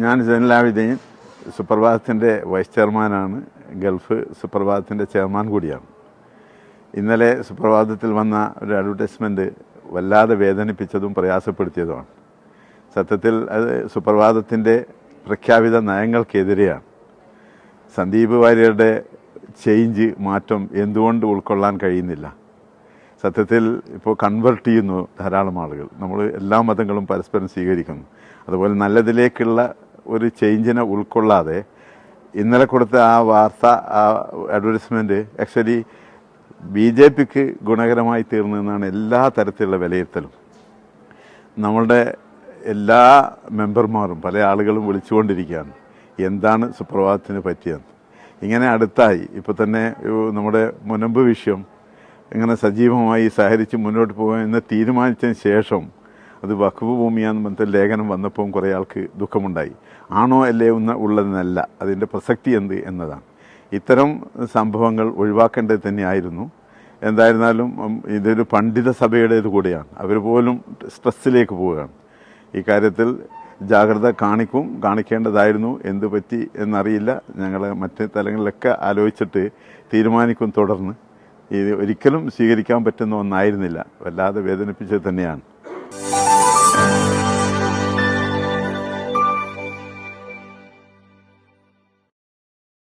ഞാൻ ജനലാവിദ്യൻ സുപ്രഭാതത്തിൻ്റെ വൈസ് ചെയർമാനാണ്. Gulf സുപ്രഭാതത്തിൻ്റെ chairman കൂടിയാണ്. ഇന്നലെ സുപ്രഭാതത്തിൽ വന്ന ഒരു അഡ്വർടൈസ്മെൻറ്റ് വല്ലാതെ വേദനിപ്പിച്ചതും പ്രയാസപ്പെടുത്തിയതുമാണ്. സത്യത്തിൽ അത് സുപ്രഭാതത്തിൻ്റെ പ്രഖ്യാപിത നയങ്ങൾക്കെതിരെയാണ്. സന്ദീപ് വാര്യരുടെ മാറ്റം എന്തുകൊണ്ട് ഉൾക്കൊള്ളാൻ കഴിയുന്നില്ല? സത്യത്തിൽ ഇപ്പോൾ കൺവെർട്ട് ചെയ്യുന്നു ധാരാളം ആളുകൾ. നമ്മൾ എല്ലാ മതങ്ങളും പരസ്പരം സ്വീകരിക്കുന്നു. അതുപോലെ നല്ലതിലേക്കുള്ള ഒരു ചേഞ്ചിനെ ഉൾക്കൊള്ളാതെ ഇന്നലെ കൊടുത്ത ആ വാർത്ത, ആ അഡ്വർടൈസ്മെൻറ്റ് ആക്ച്വലി BJPക്ക് ഗുണകരമായി തീർന്നതെന്നാണ് എല്ലാ തരത്തിലുള്ള വിലയിരുത്തലും. നമ്മളുടെ എല്ലാ മെമ്പർമാരും പല ആളുകളും വിളിച്ചുകൊണ്ടിരിക്കുകയാണ് എന്താണ് സുപ്രഭാതത്തിന് പറ്റിയെന്ന്. ഇങ്ങനെ അടുത്തായി ഇപ്പോൾ തന്നെ നമ്മുടെ മുനമ്പ് വിഷയം ഇങ്ങനെ സജീവമായി സഹകരിച്ച് മുന്നോട്ട് പോകാൻ എന്ന് തീരുമാനിച്ചതിന് ശേഷം അത് വഖഫ് ഭൂമിയാന്ന് പറഞ്ഞ ലേഖനം വന്നപ്പോൾ കുറേ ആൾക്ക് ദുഃഖമുണ്ടായി. ആണോ അല്ലേ ഉള്ളതെന്നല്ല, അതിൻ്റെ പ്രസക്തി എന്ത് എന്നതാണ്. ഇത്തരം സംഭവങ്ങൾ ഒഴിവാക്കേണ്ടത് തന്നെയായിരുന്നു. എന്തായിരുന്നാലും ഇതൊരു പണ്ഡിത സഭയുടേത് കൂടിയാണ്. അവർ പോലും സ്ട്രെസ്സിലേക്ക് പോവുകയാണ്. ഈ കാര്യത്തിൽ ജാഗ്രത കാണിക്കേണ്ടതായിരുന്നു. എന്തു പറ്റി എന്നറിയില്ല. ഞങ്ങൾ മറ്റ് തലങ്ങളിലൊക്കെ ആലോചിച്ചിട്ട് തീരുമാനിക്കും. തുടർന്ന് ഇത് ഒരിക്കലും സ്വീകരിക്കാൻ പറ്റുന്ന ഒന്നായിരുന്നില്ല. വല്ലാതെ വേദനിപ്പിച്ചത് തന്നെയാണ്.